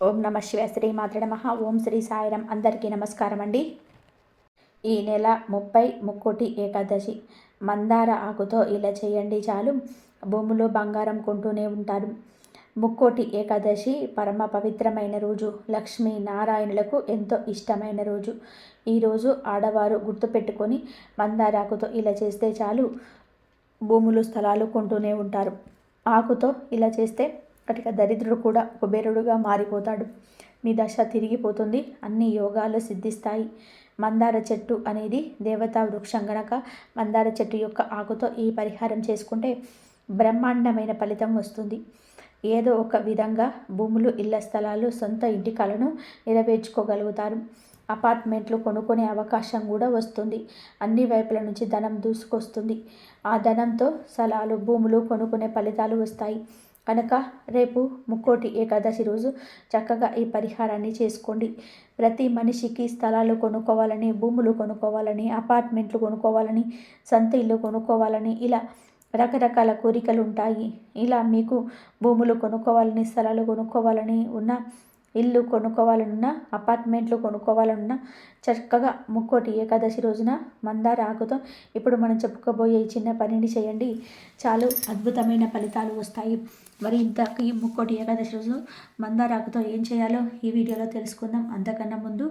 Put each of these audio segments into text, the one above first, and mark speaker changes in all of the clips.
Speaker 1: ఓం నమ శివ శ్రీ మాత్ర నమః. ఓం శ్రీ సాయిరం. అందరికీ నమస్కారం అండి. ఈ నెల 30 ముక్కోటి ఏకాదశి. మందార ఆకుతో ఇలా చేయండి చాలు, భూమిలో బంగారం కొంటూనే ఉంటారు. ముక్కోటి ఏకాదశి పరమ పవిత్రమైన రోజు, లక్ష్మీ నారాయణులకు ఎంతో ఇష్టమైన రోజు. ఈరోజు ఆడవారు గుర్తుపెట్టుకొని మందారాకుతో ఇలా చేస్తే చాలు, భూములు స్థలాలు కొంటూనే ఉంటారు. ఆకుతో ఇలా చేస్తే కటిక దరిద్రుడు కూడా కుబేరుడుగా మారిపోతాడు. మీ దశ తిరిగిపోతుంది, అన్ని యోగాలు సిద్ధిస్తాయి. మందార చెట్టు అనేది దేవతా వృక్షం గనక మందార చెట్టు యొక్క ఆకుతో ఈ పరిహారం చేసుకుంటే బ్రహ్మాండమైన ఫలితం వస్తుంది. ఏదో ఒక విధంగా భూములు, ఇళ్ల స్థలాలు, సొంత ఇంటి కలను నెరవేర్చుకోగలుగుతారు. అపార్ట్మెంట్లు కొనుక్కునే అవకాశం కూడా వస్తుంది. అన్ని వైపుల నుంచి ధనం దూసుకొస్తుంది. ఆ ధనంతో స్థలాలు, భూములు కొనుక్కునే ఫలితాలు వస్తాయి. కనుక రేపు ముక్కోటి ఏకాదశి రోజు చక్కగా ఈ పరిహారాన్ని చేసుకోండి. ప్రతి మనిషికి స్థలాలు కొనుక్కోవాలని, భూములు కొనుక్కోవాలని, అపార్ట్మెంట్లు కొనుక్కోవాలని, సొంత ఇల్లు కొనుక్కోవాలని, ఇలా రకరకాల కోరికలు ఉంటాయి. ఇలా మీకు భూములు కొనుక్కోవాలని, స్థలాలు కొనుక్కోవాలని ఉన్న, ఇల్లు కొనుక్కోవాలనున్నా, అపార్ట్మెంట్లు కొనుక్కోవాలనున్నా చక్కగా ముక్కోటి ఏకాదశి రోజున మందార ఆకుతో ఇప్పుడు మనం చెప్పుకోబోయే ఈ చిన్న పనిని చేయండి. చాలు అద్భుతమైన ఫలితాలు వస్తాయి. మరి ఇంతకీ ముక్కోటి ఏకాదశి రోజు మందార ఆకుతో ఏం చేయాలో ఈ వీడియోలో తెలుసుకుందాం. అంతకన్నా ముందు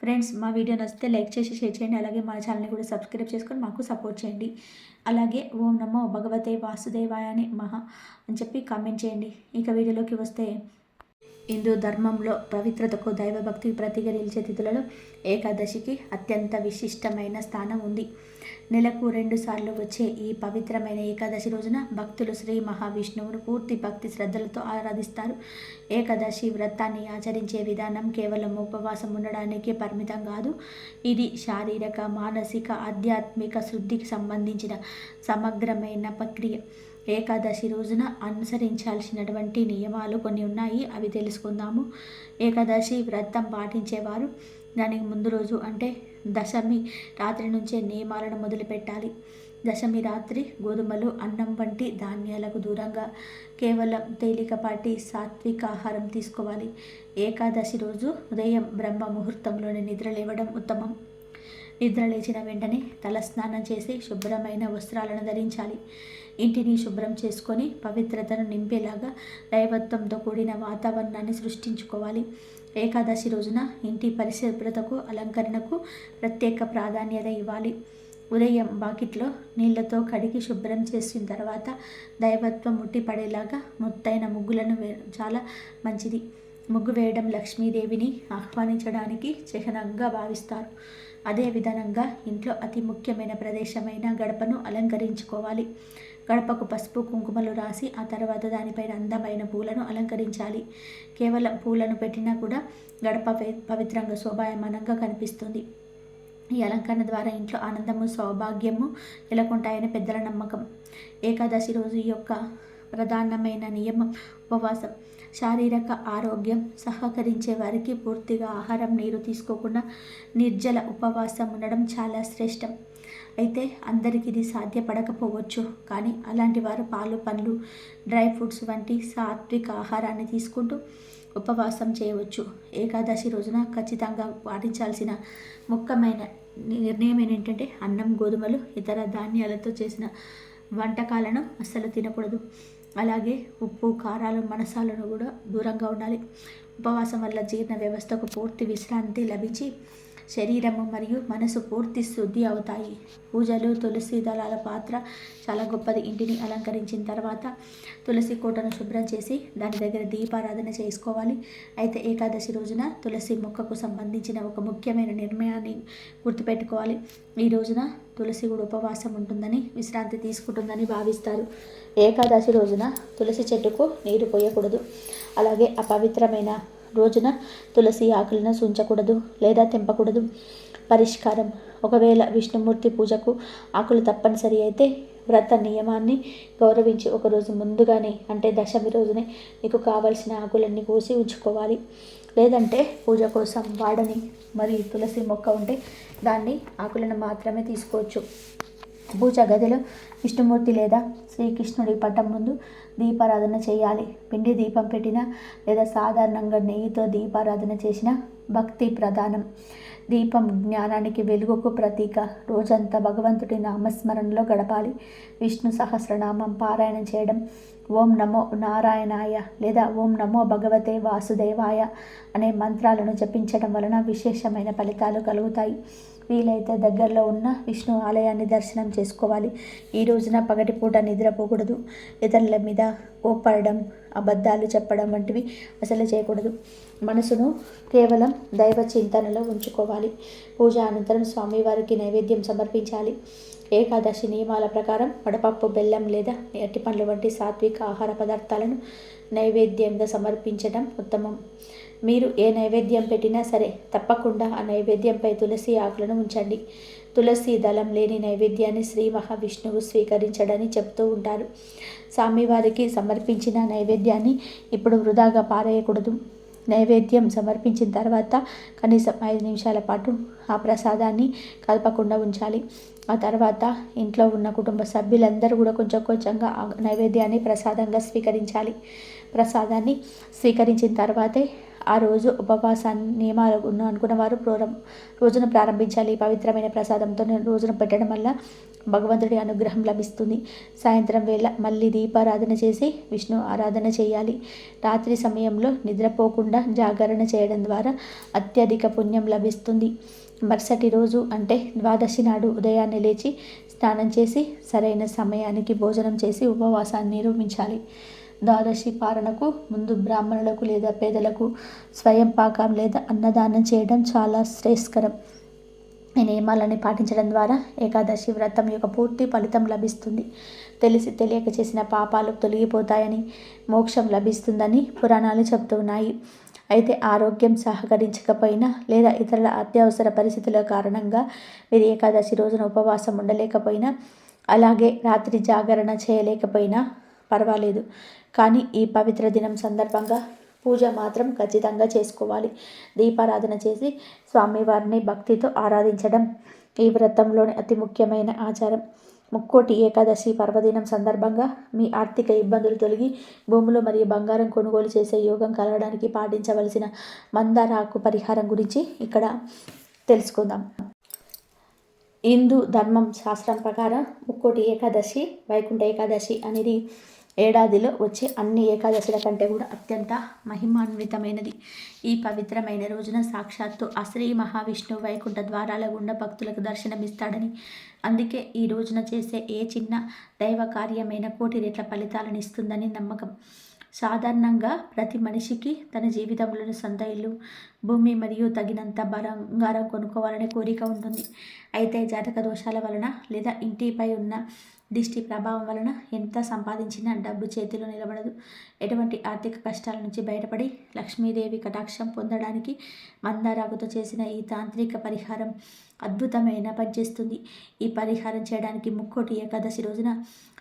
Speaker 1: ఫ్రెండ్స్, మా వీడియో నచ్చితే లైక్ చేసి షేర్ చేయండి. అలాగే మన ఛానల్ని కూడా సబ్స్క్రైబ్ చేసుకొని మాకు సపోర్ట్ చేయండి. అలాగే ఓం నమో భగవతే వాసుదేవాయ మహా అని చెప్పి కామెంట్ చేయండి. ఇక వీడియోలోకి వస్తే, హిందూ ధర్మంలో పవిత్రతకు, దైవభక్తికి ప్రతిగా నిలిచే తిథులలో ఏకాదశికి అత్యంత విశిష్టమైన స్థానం ఉంది. నెలకు 2 సార్లు వచ్చే ఈ పవిత్రమైన ఏకాదశి రోజున భక్తులు శ్రీ మహావిష్ణువును పూర్తి భక్తి శ్రద్ధలతో ఆరాధిస్తారు. ఏకాదశి వ్రతాన్ని ఆచరించే విధానం కేవలం ఉపవాసం ఉండడానికి పరిమితం కాదు. ఇది శారీరక, మానసిక, ఆధ్యాత్మిక శుద్ధికి సంబంధించిన సమగ్రమైన ప్రక్రియ. ఏకాదశి రోజున అనుసరించాల్సినటువంటి నియమాలు కొన్ని ఉన్నాయి, అవి తెలుసుకుందాము. ఏకాదశి వ్రతం పాటించేవారు దానికి ముందు రోజు అంటే దశమి రాత్రి నుంచే నియమాలను మొదలుపెట్టాలి. దశమి రాత్రి గోధుమలు, అన్నం వంటి ధాన్యాలకు దూరంగా కేవలం తేలికపాటి సాత్విక ఆహారం తీసుకోవాలి. ఏకాదశి రోజు ఉదయం బ్రహ్మ ముహూర్తంలోనే నిద్ర లేవడం ఉత్తమం. నిద్ర లేచిన వెంటనే తలస్నానం చేసి శుభ్రమైన వస్త్రాలను ధరించాలి. ఇంటిని శుభ్రం చేసుకొని పవిత్రతను నింపేలాగా దైవత్వంతో కూడిన వాతావరణాన్ని సృష్టించుకోవాలి. ఏకాదశి రోజున ఇంటి పరిశుభ్రతకు, అలంకరణకు ప్రత్యేక ప్రాధాన్యత ఇవ్వాలి. ఉదయం బాకిట్లో నీళ్లతో కడిగి శుభ్రం చేసిన తర్వాత దైవత్వం ముట్టిపడేలాగా ముత్తైన ముగ్గులను చాలా మంచిది. ముగ్గు వేయడం లక్ష్మీదేవిని ఆహ్వానించడానికి చిహ్నంగా భావిస్తారు. అదే విధంగా ఇంట్లో అతి ముఖ్యమైన ప్రదేశమైన గడపను అలంకరించుకోవాలి. గడపకు పసుపు, కుంకుమలు రాసి ఆ తర్వాత దానిపైన అందమైన పూలను అలంకరించాలి. కేవలం పూలను పెట్టినా కూడా గడప పవిత్రంగా, శోభాయమానంగా కనిపిస్తుంది. ఈ అలంకరణ ద్వారా ఇంట్లో ఆనందము, సౌభాగ్యము నెలకొంటాయని పెద్దల నమ్మకం. ఏకాదశి రోజు యొక్క ప్రధానమైన నియమం ఉపవాసం. శారీరక ఆరోగ్యం సహకరించే వారికి పూర్తిగా ఆహారం, నీరు తీసుకోకుండా నిర్జల ఉపవాసం ఉండడం చాలా శ్రేష్టం. అయితే అందరికీ ఇది సాధ్యపడకపోవచ్చు, కానీ అలాంటి వారు పాలు, పండ్లు, డ్రై ఫ్రూట్స్ వంటి సాత్విక ఆహారాన్ని తీసుకుంటూ ఉపవాసం చేయవచ్చు. ఏకాదశి రోజున ఖచ్చితంగా పాటించాల్సిన ముఖ్యమైన నిర్ణయం ఏంటంటే అన్నం, గోధుమలు, ఇతర ధాన్యాలతో చేసిన వంటకాలను అస్సలు తినకూడదు. అలాగే ఉప్పు, కారాలు, మసాలాలను కూడా దూరంగా ఉండాలి. ఉపవాసం వల్ల జీర్ణ వ్యవస్థకు పూర్తి విశ్రాంతి లభించి శరీరము మరియు మనసు పూర్తి శుద్ధి అవుతాయి. పూజలు, తులసి దళాల పాత్ర చాలా గొప్పది. ఇంటిని అలంకరించిన తర్వాత తులసి కోటను శుభ్రం చేసి దాని దగ్గర దీపారాధన చేసుకోవాలి. అయితే ఏకాదశి రోజున తులసి మొక్కకు సంబంధించిన ఒక ముఖ్యమైన నిర్ణయాన్ని గుర్తుపెట్టుకోవాలి. ఈ రోజున తులసి కూడా ఉపవాసం ఉంటుందని, విశ్రాంతి తీసుకుంటుందని భావిస్తారు. ఏకాదశి రోజున తులసి చెట్టుకు నీరు పోయకూడదు. అలాగే అపవిత్రమైన రోజున తులసి ఆకులను ఉంచకూడదు లేదా తెంపకూడదు. పరిష్కారం: ఒకవేళ విష్ణుమూర్తి పూజకు ఆకులు తప్పనిసరి అయితే వ్రత నియమాన్ని గౌరవించి ఒకరోజు ముందుగానే అంటే దశమి రోజునే మీకు కావలసిన ఆకులన్నీ కోసి ఉంచుకోవాలి. లేదంటే పూజ కోసం వాడని మరి తులసి మొక్క ఉంటే దాన్ని ఆకులను మాత్రమే తీసుకోవచ్చు. పూజ గదిలో విష్ణుమూర్తి లేదా శ్రీకృష్ణుడి పటం ముందు దీపారాధన చేయాలి. పిండి దీపం పెట్టిన లేదా సాధారణంగా నెయ్యితో దీపారాధన చేసిన భక్తి ప్రధానం. దీపం జ్ఞానానికి, వెలుగుకు ప్రతీక. రోజంతా భగవంతుడి నామస్మరణలో గడపాలి. విష్ణు సహస్రనామం పారాయణం చేయడం, ఓం నమో నారాయణాయ లేదా ఓం నమో భగవతే వాసుదేవాయ అనే మంత్రాలను జపించడం వలన విశేషమైన ఫలితాలు కలుగుతాయి. వీలైతే దగ్గరలో ఉన్న విష్ణు ఆలయాన్ని దర్శనం చేసుకోవాలి. ఈ రోజున పగటిపూట నిద్రపోకూడదు. ఇతరుల మీద కోప్పడడం, అబద్ధాలు చెప్పడం వంటివి అసలు చేయకూడదు. మనసును కేవలం దైవ చింతనలో ఉంచుకోవాలి. పూజ అనంతరం స్వామివారికి నైవేద్యం సమర్పించాలి. ఏకాదశి నియమాల ప్రకారం వడపప్పు, బెల్లం లేదా అరటిపండ్లు వంటి సాత్విక ఆహార పదార్థాలను నైవేద్యంగా సమర్పించడం ఉత్తమం. మీరు ఏ నైవేద్యం పెట్టినా సరే తప్పకుండా ఆ నైవేద్యంపై తులసి ఆకులను ఉంచండి. తులసి దళం లేని నైవేద్యాన్ని శ్రీ మహావిష్ణువు స్వీకరించడని చెప్తూ ఉంటారు. స్వామివారికి సమర్పించిన నైవేద్యాన్ని ఇప్పుడు వృధాగా పారేయకూడదు. నైవేద్యం సమర్పించిన తర్వాత కనీసం 5 నిమిషాల పాటు ఆ ప్రసాదాన్ని కలపకుండా ఉంచాలి. ఆ తర్వాత ఇంట్లో ఉన్న కుటుంబ సభ్యులందరూ కూడా కొంచెం కొంచెంగా ఆ నైవేద్యాన్ని ప్రసాదంగా స్వీకరించాలి. ప్రసాదాన్ని స్వీకరించిన తర్వాతే ఆ రోజు ఉపవాసాన్ని నియమాలు అనుకున్న వారు రోజును ప్రారంభించాలి. పవిత్రమైన ప్రసాదంతో రోజును పెట్టడం వల్ల భగవంతుడి అనుగ్రహం లభిస్తుంది. సాయంత్రం వేళ మళ్ళీ దీపారాధన చేసి విష్ణు ఆరాధన చేయాలి. రాత్రి సమయంలో నిద్రపోకుండా జాగరణ చేయడం ద్వారా అత్యధిక పుణ్యం లభిస్తుంది. మరుసటి రోజు అంటే ద్వాదశి నాడు ఉదయాన్నే లేచి స్నానం చేసి సరైన సమయానికి భోజనం చేసి ఉపవాసాన్ని నిర్వహించాలి. ద్వాదశి పారణకు ముందు బ్రాహ్మణులకు లేదా పేదలకు స్వయం పాకం లేదా అన్నదానం చేయడం చాలా శ్రేయస్కరం. ఈ నియమాలని పాటించడం ద్వారా ఏకాదశి వ్రతం యొక్క పూర్తి ఫలితం లభిస్తుంది. తెలిసి తెలియక చేసిన పాపాలు తొలగిపోతాయని, మోక్షం లభిస్తుందని పురాణాలు చెబుతున్నాయి. అయితే ఆరోగ్యం సహకరించకపోయినా లేదా ఇతరుల అత్యవసర పరిస్థితుల కారణంగా మీరు ఏకాదశి రోజున ఉపవాసం ఉండలేకపోయినా, అలాగే రాత్రి జాగరణ చేయలేకపోయినా పర్వాలేదు. కానీ ఈ పవిత్ర దినం సందర్భంగా పూజ మాత్రం ఖచ్చితంగా చేసుకోవాలి. దీపారాధన చేసి స్వామివారిని భక్తితో ఆరాధించడం ఈ వ్రతంలోని అతి ముఖ్యమైన ఆచారం. ముక్కోటి ఏకాదశి పర్వదినం సందర్భంగా మీ ఆర్థిక ఇబ్బందులు తొలగి భూములు మరియు బంగారం కొనుగోలు చేసే యోగం కలగడానికి పాటించవలసిన మందార ఆకు పరిహారం గురించి ఇక్కడ తెలుసుకుందాం. హిందూ ధర్మం శాస్త్రం ప్రకారం ముక్కోటి ఏకాదశి, వైకుంఠ ఏకాదశి అనేది ఏడాదిలో వచ్చే అన్ని ఏకాదశుల కంటే కూడా అత్యంత మహిమాన్వితమైనది. ఈ పవిత్రమైన రోజున సాక్షాత్తు ఆ శ్రీ మహావిష్ణువు వైకుంఠ ద్వారాల గుండా భక్తులకు దర్శనమిస్తాడని, అందుకే ఈ రోజున చేసే ఏ చిన్న దైవ కార్యమైన కోటి రెట్ల ఫలితాలను ఇస్తుందని నమ్మకం. సాధారణంగా ప్రతి మనిషికి తన జీవితంలోని సొంత ఇల్లు, భూమి మరియు తగినంత బంగారం కొనుక్కోవాలనే కోరిక ఉంటుంది. అయితే జాతక దోషాల వలన లేదా ఇంటిపై ఉన్న దిష్టి ప్రభావం వలన ఎంత సంపాదించినా డబ్బు చేతిలో నిలబడదు. ఎటువంటి ఆర్థిక కష్టాల నుంచి బయటపడి లక్ష్మీదేవి కటాక్షం పొందడానికి మందారాకుతో చేసిన ఈ తాంత్రిక పరిహారం అద్భుతమైన పనిచేస్తుంది. ఈ పరిహారం చేయడానికి ముక్కోటి ఏకాదశి రోజున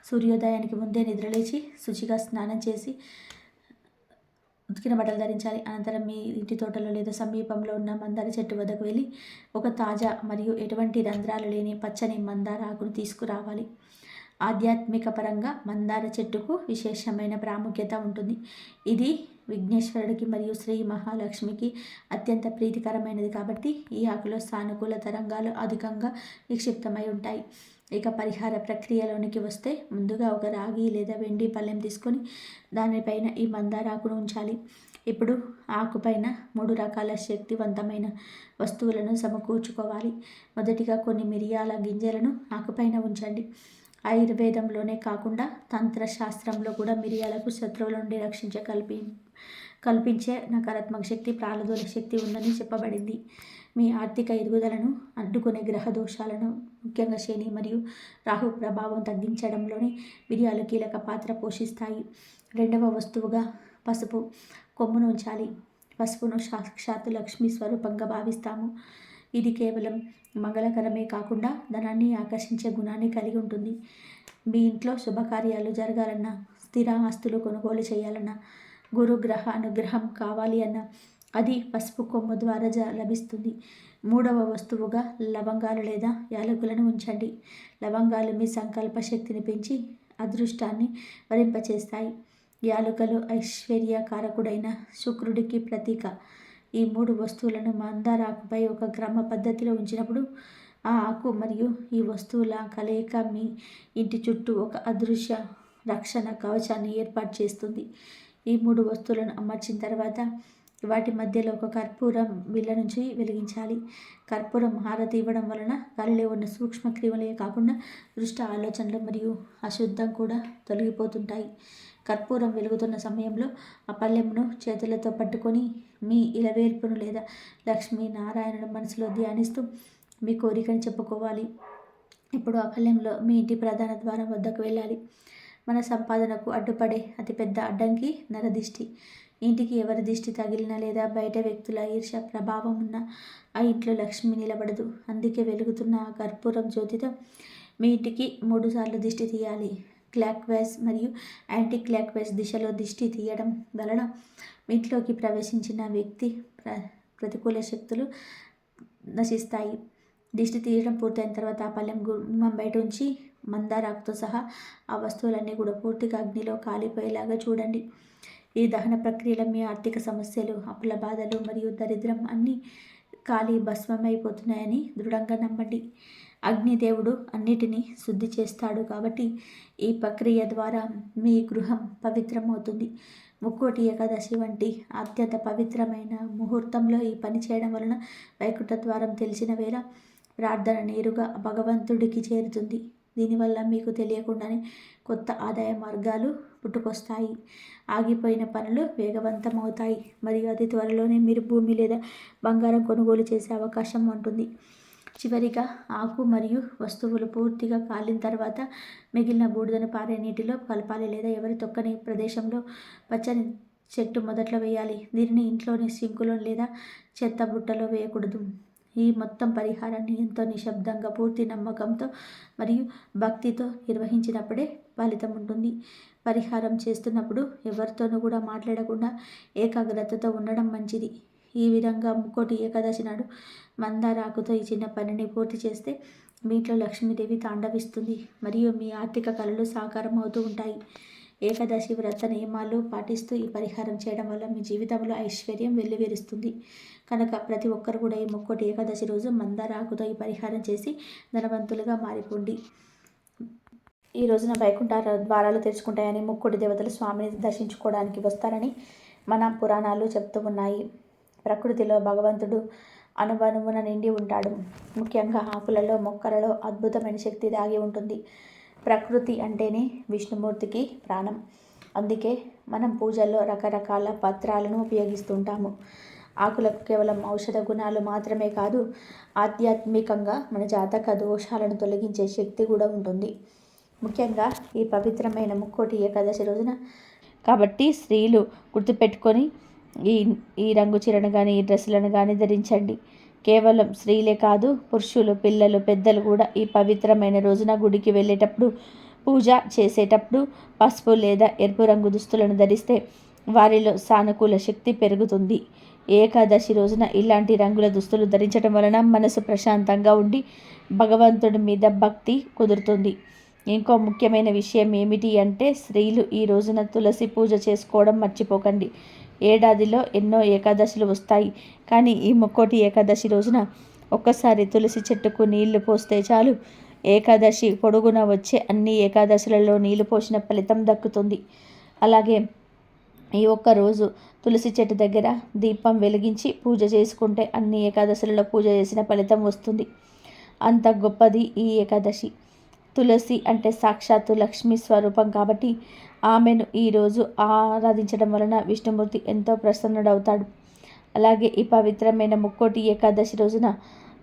Speaker 1: సూర్యోదయానికి ముందే నిద్రలేచి శుచిగా స్నానం చేసి ఉతికిన బట్టలు ధరించాలి. అనంతరం మీ ఇంటి తోటలో లేదా సమీపంలో ఉన్న మందార చెట్టు వద్దకు వెళ్ళి ఒక తాజా మరియు ఎటువంటి రంధ్రాలు లేని పచ్చని మందార ఆకును తీసుకురావాలి. ఆధ్యాత్మిక పరంగా మందార చెట్టుకు విశేషమైన ప్రాముఖ్యత ఉంటుంది. ఇది విఘ్నేశ్వరుడికి మరియు శ్రీ మహాలక్ష్మికి అత్యంత ప్రీతికరమైనది కాబట్టి ఈ ఆకులో సానుకూల తరంగాలు అధికంగా నిక్షిప్తమై ఉంటాయి. ఇక పరిహార ప్రక్రియలోనికి వస్తే ముందుగా ఒక రాగి లేదా వెండి పళ్ళెం తీసుకొని దానిపైన ఈ మందార ఆకును ఉంచాలి. ఇప్పుడు ఆకుపైన 3 రకాల శక్తివంతమైన వస్తువులను సమకూర్చుకోవాలి. మొదటిగా కొన్ని మిరియాల గింజలను ఆకుపైన ఉంచండి. ఆయుర్వేదంలోనే కాకుండా తంత్రశాస్త్రంలో కూడా మిరియాలకు శత్రువుల నుండి కల్పించే నకారాత్మక శక్తి, ప్రాణదోల శక్తి ఉందని చెప్పబడింది. మీ ఆర్థిక ఎదుగుదలను అడ్డుకునే గ్రహ దోషాలను, ముఖ్యంగా శని మరియు రాహు ప్రభావం తగ్గించడంలోని మిరియాలు కీలక పాత్ర పోషిస్తాయి. రెండవ వస్తువుగా పసుపు కొమ్మును ఉంచాలి. పసుపును సాక్షాత్తు లక్ష్మీ స్వరూపంగా భావిస్తాము. ఇది కేవలం మంగళకరమే కాకుండా ధనాన్ని ఆకర్షించే గుణాన్ని కలిగి ఉంటుంది. మీ ఇంట్లో శుభకార్యాలు జరగాలన్నా, స్థిర ఆస్తులు కొనుగోలు చేయాలన్నా, గురుగ్రహ అనుగ్రహం కావాలి అన్నా, అది పసుపు కొమ్ము ద్వారా లభిస్తుంది. మూడవ వస్తువుగా లవంగాలు లేదా యాలకులను ఉంచండి. లవంగాలు మీ సంకల్ప శక్తిని పెంచి అదృష్టాన్ని వరింపచేస్తాయి. యాలకులు ఐశ్వర్యకారకుడైన శుక్రుడికి ప్రతీక. ఈ 3 వస్తువులను మందార ఆకుపై ఒక క్రమ పద్ధతిలో ఉంచినప్పుడు ఆ ఆకు మరియు ఈ వస్తువుల కలయిక మీ ఇంటి చుట్టూ ఒక అదృశ్య రక్షణ కవచాన్ని ఏర్పాటు చేస్తుంది. ఈ 3 వస్తువులను అమర్చిన తర్వాత వాటి మధ్యలో ఒక కర్పూరం బిళ్ళ నుంచి వెలిగించాలి. కర్పూరం హారతి ఇవ్వడం వలన గాలిలో ఉన్న సూక్ష్మ క్రిములే కాకుండా దుష్ట ఆలోచనలు మరియు అశుద్ధం కూడా తొలగిపోతుంటాయి. కర్పూరం వెలుగుతున్న సమయంలో ఆ పళ్ళెంను చేతులతో పట్టుకొని మీ ఇలవేల్పును లేదా లక్ష్మీ నారాయణుడు మనసులో ధ్యానిస్తూ మీ కోరికను చెప్పుకోవాలి. ఇప్పుడు ఆ పళ్ళెంలో మీ ఇంటి ప్రధాన ద్వారం వద్దకు వెళ్ళాలి. మన సంపాదనకు అడ్డుపడే అతిపెద్ద అడ్డంకి నరదిష్టి. ఇంటికి ఎవరి దిష్టి తగిలినా లేదా బయట వ్యక్తుల ఈర్ష్య ప్రభావం ఉన్నా ఆ ఇంట్లో లక్ష్మి నిలబడదు. అందుకే వెలుగుతున్న ఆ కర్పూరం జ్యోతితో మీ ఇంటికి 3 సార్లు దిష్టి తీయాలి. క్లాక్ వైజ్ మరియు యాంటీ క్లాక్ వైజ్ దిశలో దిష్టి తీయడం వలన మీ ఇంట్లోకి ప్రవేశించిన వ్యక్తి ప్రతికూల శక్తులు నశిస్తాయి. దిష్టి తీయడం పూర్తయిన తర్వాత ఆ పళ్ళెం గుమ్మం బయట ఉంచి మందారాకుతో సహా ఆ వస్తువులన్నీ కూడా పూర్తిగా అగ్నిలో కాలిపోయేలాగా చూడండి. ఈ దహన ప్రక్రియలో మీ ఆర్థిక సమస్యలు, అప్పుల బాధలు మరియు దరిద్రం అన్నీ కాలి భస్మమైపోతున్నాయని దృఢంగా నమ్మండి. అగ్నిదేవుడు అన్నిటినీ శుద్ధి చేస్తాడు కాబట్టి ఈ ప్రక్రియ ద్వారా మీ గృహం పవిత్రమవుతుంది. ముక్కోటి ఏకాదశి వంటి అత్యంత పవిత్రమైన ముహూర్తంలో ఈ పని చేయడం వలన వైకుంఠ ద్వారం తెలిసిన వేళ ప్రార్థన నేరుగా భగవంతుడికి చేరుతుంది. దీనివల్ల మీకు తెలియకుండానే కొత్త ఆదాయ మార్గాలు పుట్టుకొస్తాయి. ఆగిపోయిన పనులు వేగవంతమవుతాయి మరియు అతి త్వరలోనే మీరు భూమి లేదా బంగారం కొనుగోలు చేసే అవకాశం ఉంటుంది. చివరిగా ఆకు మరియు వస్తువులు పూర్తిగా కాలిన తర్వాత మిగిలిన బూడిదను పారే నీటిలో కలపాలి లేదా ఎవరి తొక్కని ప్రదేశంలో పచ్చని చెట్టు మొదట్లో వేయాలి. దీనిని ఇంట్లోని సింకులో లేదా చెత్త బుట్టలో వేయకూడదు. ఈ మొత్తం పరిహారాన్ని ఎంతో నిశ్శబ్దంగా, పూర్తి నమ్మకంతో మరియు భక్తితో నిర్వహించినప్పుడే ఫలితం ఉంటుంది. పరిహారం చేస్తున్నప్పుడు ఎవరితోనూ కూడా మాట్లాడకుండా ఏకాగ్రతతో ఉండడం మంచిది. ఈ విధంగా ముక్కోటి ఏకాదశి నాడు మందార ఆకుతో ఈ చిన్న పనిని పూర్తి చేస్తే మీ ఇంట్లో లక్ష్మీదేవి తాండవిస్తుంది మరియు మీ ఆర్థిక కళలు సాకారం అవుతూ ఉంటాయి. ఏకాదశి వ్రత నియమాలు పాటిస్తూ ఈ పరిహారం చేయడం వల్ల మీ జీవితంలో ఐశ్వర్యం వెల్లివిరుస్తుంది. కనుక ప్రతి ఒక్కరు కూడా ఈ ముక్కోటి ఏకాదశి రోజు మందార ఆకుతో ఈ పరిహారం చేసి ధనవంతులుగా మారిపోండి. ఈ రోజున వైకుంఠ ద్వారాలు తెరుచుకుంటాయని, ముక్కోటి దేవతలు స్వామిని దర్శించుకోవడానికి వస్తారని మన పురాణాలు చెప్తూ ఉన్నాయి. ప్రకృతిలో భగవంతుడు అణువణువున నిండి ఉంటాడు. ముఖ్యంగా ఆకులలో, మొక్కలలో అద్భుతమైన శక్తి దాగి ఉంటుంది. ప్రకృతి అంటేనే విష్ణుమూర్తికి ప్రాణం. అందుకే మనం పూజల్లో రకరకాల పత్రాలను ఉపయోగిస్తుంటాము. ఆకులకు కేవలం ఔషధ గుణాలు మాత్రమే కాదు, ఆధ్యాత్మికంగా మన జాతక దోషాలను తొలగించే శక్తి కూడా ఉంటుంది. ముఖ్యంగా ఈ పవిత్రమైన ముక్కోటి ఏకాదశి రోజున కాబట్టి స్త్రీలు గుర్తుపెట్టుకొని ఈ రంగు చీరను కానీ, ఈ డ్రెస్సులను కానీ ధరించండి. కేవలం స్త్రీలే కాదు, పురుషులు, పిల్లలు, పెద్దలు కూడా ఈ పవిత్రమైన రోజున గుడికి వెళ్ళేటప్పుడు, పూజ చేసేటప్పుడు పసుపు లేదా ఎరుపు రంగు దుస్తులను ధరిస్తే వారిలో సానుకూల శక్తి పెరుగుతుంది. ఏకాదశి రోజున ఇలాంటి రంగుల దుస్తులు ధరించడం వలన మనసు ప్రశాంతంగా ఉండి భగవంతుడి మీద భక్తి కుదురుతుంది. ఇంకో ముఖ్యమైన విషయం ఏమిటి అంటే, స్త్రీలు ఈ రోజున తులసి పూజ చేసుకోవడం మర్చిపోకండి. ఏడాదిలో ఎన్నో ఏకాదశులు వస్తాయి, కానీ ఈ ముక్కోటి ఏకాదశి రోజున ఒక్కసారి తులసి చెట్టుకు నీళ్లు పోస్తే చాలు. ఏకాదశి పొడుగున వచ్చే అన్ని ఏకాదశులలో నీళ్లు పోసిన ఫలితం దక్కుతుంది. అలాగే ఈ ఒక్కరోజు తులసి చెట్టు దగ్గర దీపం వెలిగించి పూజ చేసుకుంటే అన్ని ఏకాదశులలో పూజ చేసిన ఫలితం వస్తుంది. అంత గొప్పది ఈ ఏకాదశి. తులసి అంటే సాక్షాత్తు లక్ష్మీ స్వరూపం కాబట్టి ఆమెను ఈరోజు ఆరాధించడం వలన విష్ణుమూర్తి ఎంతో ప్రసన్నుడవుతాడు. అలాగే ఈ పవిత్రమైన ముక్కోటి ఏకాదశి రోజున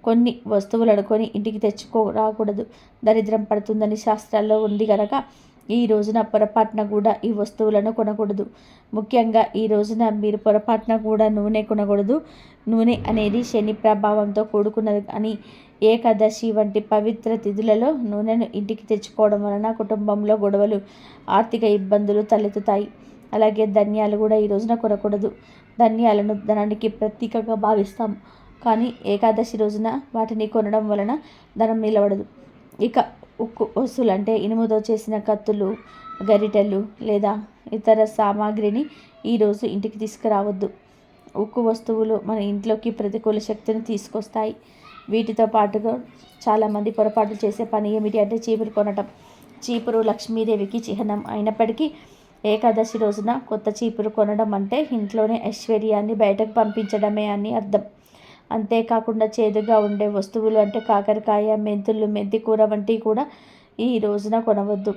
Speaker 1: కొన్ని వస్తువులను కొని ఇంటికి తెచ్చుకోరాకూడదు. దరిద్రం పడుతుందని శాస్త్రాల్లో ఉంది కనుక ఈ రోజున పొరపాటున కూడా ఈ వస్తువులను కొనకూడదు. ముఖ్యంగా ఈ రోజున మీరు పొరపాటున కూడా నూనె కొనకూడదు. నూనె అనేది శని ప్రభావంతో కూడుకున్నది అని ఏకాదశి వంటి పవిత్ర తిథులలో నూనెను ఇంటికి తెచ్చుకోవడం వలన కుటుంబంలో గొడవలు, ఆర్థిక ఇబ్బందులు తలెత్తుతాయి. అలాగే ధాన్యాలు కూడా ఈ రోజున కొనకూడదు. ధాన్యాలను ధనానికి ప్రతీకగా భావిస్తాం. కానీ ఏకాదశి రోజున వాటిని కొనడం వలన ధనం నిలబడదు. ఇక ఉక్కు వస్తువులు అంటే ఇనుముతో చేసిన కత్తులు, గరిటెలు లేదా ఇతర సామాగ్రిని ఈరోజు ఇంటికి తీసుకురావద్దు. ఉక్కు వస్తువులు మన ఇంట్లోకి ప్రతికూల శక్తిని తీసుకొస్తాయి. వీటితో పాటుగా చాలామంది పొరపాటు చేసే పని ఏమిటి అంటే చీపురు కొనటం. చీపురు లక్ష్మీదేవికి చిహ్నం అయినప్పటికీ ఏకాదశి రోజున కొత్త చీపురు కొనడం అంటే ఇంట్లోనే ఐశ్వర్యాన్ని బయటకు పంపించడమే అని అర్థం. అంతేకాకుండా చేదుగా ఉండే వస్తువులు అంటే కాకరకాయ, మెంతులు, మెంతి కూర వంటివి కూడా ఈ రోజున కొనవద్దు.